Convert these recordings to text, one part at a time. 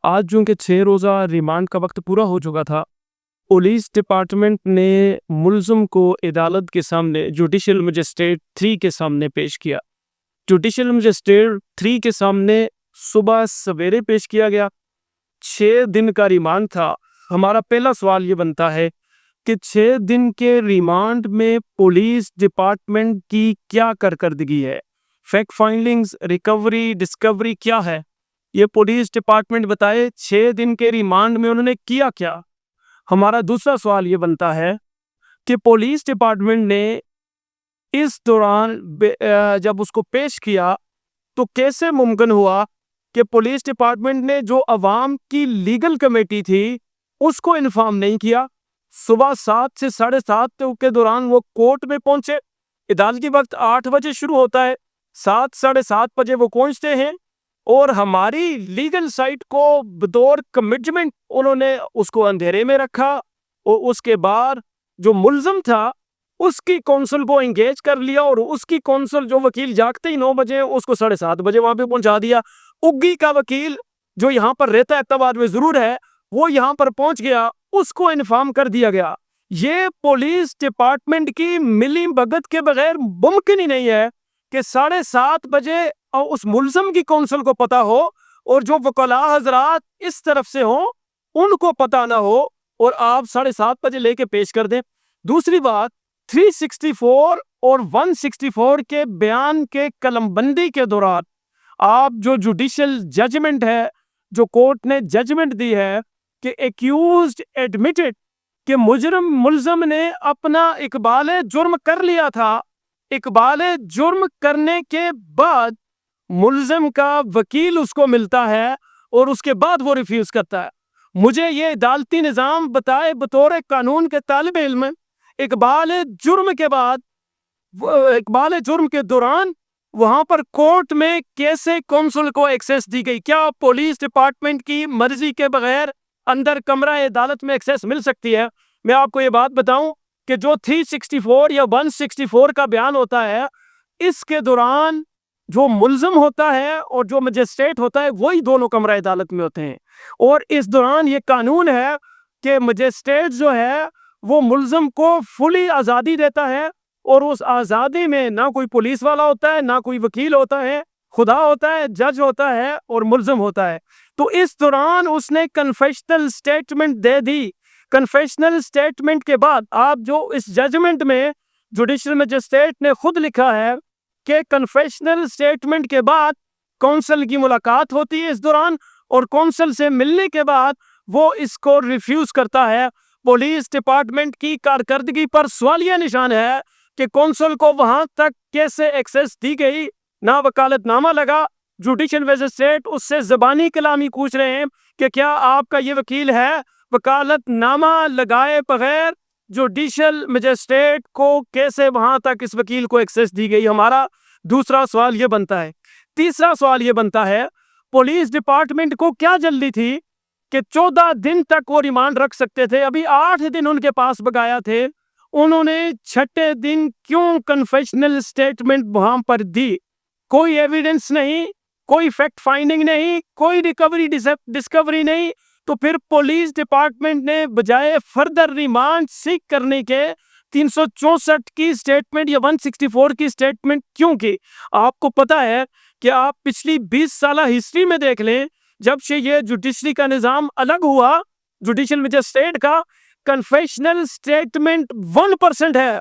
آج چونکہ 6 روزہ ریمانڈ کا وقت پورا ہو چکا تھا، پولیس ڈپارٹمنٹ نے ملزم کو عدالت کے سامنے جوڈیشل مجسٹریٹ 3 کے سامنے پیش کیا۔ جوڈیشل مجسٹریٹ 3 کے سامنے صبح سویرے پیش کیا گیا۔ 6 دن کا ریمانڈ تھا۔ ہمارا پہلا سوال یہ بنتا ہے کہ 6 دن کے ریمانڈ میں پولیس ڈپارٹمنٹ کی کیا کارکردگی ہے؟ فیکٹ فائنڈنگز، ریکوری، ڈسکوری کیا ہے؟ یہ پولیس ڈپارٹمنٹ بتائے 6 دن کے ریمانڈ میں انہوں نے کیا کیا؟ ہمارا دوسرا سوال یہ بنتا ہے کہ پولیس ڈپارٹمنٹ نے اس دوران جب اس کو پیش کیا تو کیسے ممکن ہوا کہ پولیس ڈپارٹمنٹ نے جو عوام کی لیگل کمیٹی تھی اس کو انفارم نہیں کیا؟ صبح 7 سے 7:30 کے دوران وہ کورٹ میں پہنچے۔ عدالتی وقت 8 بجے شروع ہوتا ہے، 7 ساڑھے 7 بجے وہ پہنچتے ہیں اور ہماری لیگل سائٹ کو بطور کمٹمنٹ انہوں نے اس کو اندھیرے میں رکھا، اور اس کے بعد جو ملزم تھا اس کی کونسل کو انگیج کر لیا، اور اس کی کونسل جو وکیل جاگتے ہی 9 بجے اس کو 7:30 بجے وہاں پہ پہنچا دیا۔ اگی کا وکیل جو یہاں پر رہتا ہے تباد میں ضرور ہے، وہ یہاں پر پہنچ گیا، اس کو انفارم کر دیا گیا۔ یہ پولیس ڈپارٹمنٹ کی ملی بھگت کے بغیر ممکن ہی نہیں ہے کہ 7:30 بجے اس ملزم کی کونسل کو پتا ہو اور جو وکلاء حضرات اس طرف سے ہوں ان کو پتا نہ ہو، اور آپ 7:30 بجے لے کے پیش کر دیں۔ دوسری بات، 364 اور 164 کے بیان کے قلم بندی کے دوران آپ جو جوڈیشل ججمنٹ ہے، جو کورٹ نے ججمنٹ دی ہے کہ ایکیوزڈ ایڈمیٹڈ کہ ملزم نے اپنا اقبال جرم کر لیا تھا، اقبال جرم کرنے کے بعد ملزم کا وکیل اس کو ملتا ہے اور اس کے بعد وہ ریفیوز کرتا ہے۔ مجھے یہ عدالتی نظام بتائے بطور قانون کے طالب علم، اقبال جرم کے بعد، اقبال جرم کے دوران وہاں پر کورٹ میں کیسے کونسل کو ایکسیس دی گئی؟ کیا پولیس ڈپارٹمنٹ کی مرضی کے بغیر اندر کمرہ عدالت میں ایکسیس مل سکتی ہے؟ میں آپ کو یہ بات بتاؤں کہ جو 364 یا 164 کا بیان ہوتا ہے، اس کے دوران جو ملزم ہوتا ہے اور جو مجسٹریٹ ہوتا ہے وہی دونوں کمرہ عدالت میں ہوتے ہیں، اور اس دوران یہ قانون ہے کہ مجسٹریٹ جو ہے وہ ملزم کو فلی آزادی دیتا ہے، اور اس آزادی میں نہ کوئی پولیس والا ہوتا ہے، نہ کوئی وکیل ہوتا ہے، خدا ہوتا ہے، جج ہوتا ہے اور ملزم ہوتا ہے۔ تو اس دوران اس نے کنفیشنل سٹیٹمنٹ دے دی۔ کنفیشنل سٹیٹمنٹ کے بعد آپ جو اس ججمنٹ میں جوڈیشل مجسٹریٹ نے خود لکھا ہے کہ کنفیشنل سٹیٹمنٹ کے بعد کونسل کی ملاقات ہوتی ہے اس دوران، اور کونسل سے ملنے کے بعد وہ اس کو ریفیوز کرتا ہے۔ پولیس ڈپارٹمنٹ کی کارکردگی پر سوالیہ نشان ہے کہ کونسل کو وہاں تک کیسے ایکسیس دی گئی؟ نہ وکالت نامہ لگا، جوڈیشل مجسٹریٹ اس سے زبانی کلامی پوچھ رہے ہیں کہ کیا آپ کا یہ وکیل ہے؟ وکالت نامہ لگائے بغیر جوڈیشل مجسٹریٹ کو کیسے وہاں تک اس وکیل کو ایکسیس دی گئی؟ ہمارا دوسرا سوال یہ بنتا ہے۔ تیسرا سوال یہ بنتا ہے، پولیس ڈپارٹمنٹ کو کیا جلدی تھی کہ 14 دن تک وہ ریمانڈ رکھ سکتے تھے؟ ابھی 8 دن ان کے پاس بقایا تھے، انہوں نے 6 دن کیوں کنفیشنل سٹیٹمنٹ وہاں پر دی؟ کوئی ایویڈنس نہیں، کوئی فیکٹ فائنڈنگ نہیں، کوئی ریکوری ڈسکوری نہیں، تو پھر پولیس ڈپارٹمنٹ نے بجائے فردر ریمانڈ سیک کرنے کے 364 کی سٹیٹمنٹ یا 164 کی سٹیٹمنٹ کیوں کی؟ آپ کو پتا ہے کہ آپ پچھلی 20 سالہ ہسٹری میں دیکھ لیں، جب سے یہ جوڈیشری کا نظام الگ ہوا، جوڈیشل مجسٹریٹ کا کنفیشنل سٹیٹمنٹ 1% ہے،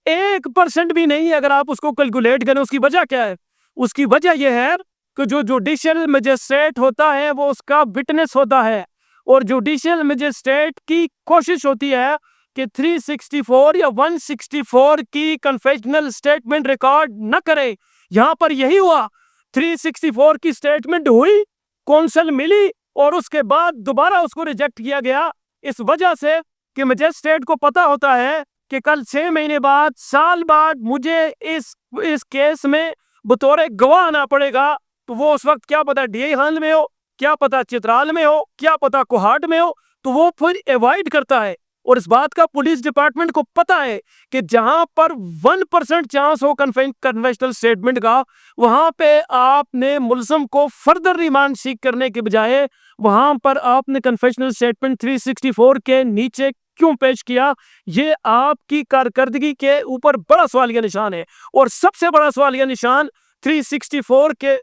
1% بھی نہیں۔ اگر آپ اس کو کیلکولیٹ کریں، اس کی وجہ کیا ہے؟ اس کی وجہ یہ ہے کہ جو جوڈیشل مجسٹریٹ ہوتا ہے وہ اس کا وٹنس ہوتا ہے، اور جوڈیشل مجسٹریٹ کی کوشش ہوتی ہے کہ 364 یا 164 کی کنفیشنل سٹیٹمنٹ ریکارڈ نہ کرے۔ یہاں پر یہی ہوا، 364 کی سٹیٹمنٹ ہوئی، کونسل ملی، اور اس کے بعد دوبارہ اس کو ریجیکٹ کیا گیا، اس وجہ سے کہ مجسٹریٹ کو پتا ہوتا ہے کہ کل 6 مہینے بعد، سال بعد مجھے اس کیس میں بطور گواہ آنا پڑے گا، تو وہ اس وقت کیا پتا ڈی اے ہال میں ہو، کیا پتا چترال میں ہو، کیا پتا کوہاٹ میں ہو، تو وہ پھر ایوائڈ کرتا ہے اور اس بات کا پولیس ڈپارٹمنٹ کو پتا ہے کہ جہاں پر 1% چانس ہو کنوینشنل اسٹیٹمنٹ کا، وہاں پہ آپ نے ملزم کو فردر ریمانڈ سیک کرنے کے بجائے وہاں پر آپ نے کنفیشنل اسٹیٹمنٹ 364 کے نیچے کیوں پیش کیا؟ یہ آپ کی کارکردگی کے اوپر بڑا سوالیہ نشان ہے۔ اور سب سے بڑا سوالیہ نشان 364 کے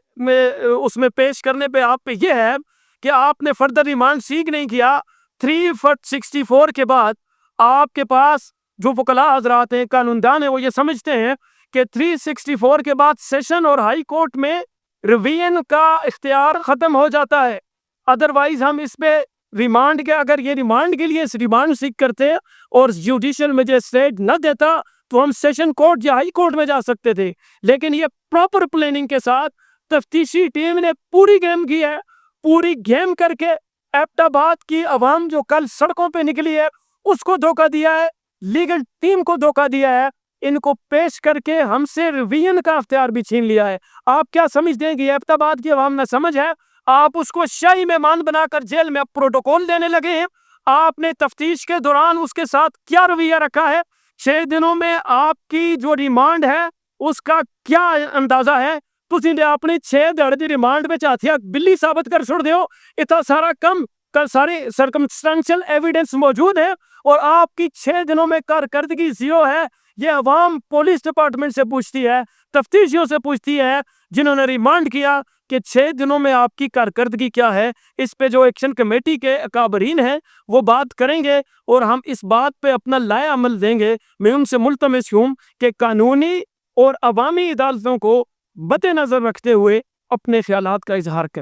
اس میں پیش کرنے پہ آپ پہ یہ ہے کہ آپ نے فردر ریمانڈ سیک نہیں کیا۔ 364 کے بعد آپ کے پاس جو وکلاء حضرات ہیں، قانون دان ہیں، وہ یہ سمجھتے ہیں کہ 364 کے بعد سیشن اور ہائی کورٹ میں ریویژن کا اختیار ختم ہو جاتا ہے۔ ادروائز ہم اس پہ ریمانڈ کے، اگر یہ ریمانڈ کے لیے ریمانڈ سیک کرتے اور جوڈیشل مجسٹریٹ نہ دیتا تو ہم سیشن کورٹ یا ہائی کورٹ میں جا سکتے تھے، لیکن یہ پراپر پلاننگ کے ساتھ تفتیشی ٹیم نے پوری گیم کی ہے۔ پوری گیم کر کے ایبٹ آباد کی عوام جو کل سڑکوں پہ نکلی ہے اس کو دھوکہ دیا ہے، لیگل ٹیم کو دھوکہ دیا ہے، ان کو پیش کر کے ہم سے ریویژن کا اختیار بھی چھین لیا ہے۔ آپ کیا سمجھتے ہیں کہ ایبٹ آباد کی عوام نہ سمجھ ہے؟ آپ اس کو شاہی مہمان بنا کر جیل میں پروٹوکول دینے لگے ہیں۔ آپ نے تفتیش کے دوران اس کے ساتھ کیا رویہ رکھا ہے؟ 6 دنوں میں آپ کی جو ریمانڈ ہے اس کا کیا اندازہ ہے؟ تسی نے اپنی 6 دھڑ دی ریمانڈ میں چاہتیا بلی ثابت کر چھوڑ دیو۔ اتنا سارا کم سارے سرکمسٹانشل ایویڈنس موجود ہے اور آپ کی 6 دنوں میں کارکردگی زیرو ہے۔ یہ عوام پولیس ڈپارٹمنٹ سے پوچھتی ہے، تفتیشیوں سے پوچھتی ہے جنہوں نے ریمانڈ کیا کہ 6 دنوں میں آپ کی کارکردگی کیا ہے۔ اس پہ جو ایکشن کمیٹی کے اکابرین ہیں وہ بات کریں گے اور ہم اس بات پہ اپنا لائے عمل دیں گے۔ میں ان سے ملتمس ہوں کہ قانونی اور عوامی عدالتوں کو مد نظر رکھتے ہوئے اپنے خیالات کا اظہار کریں۔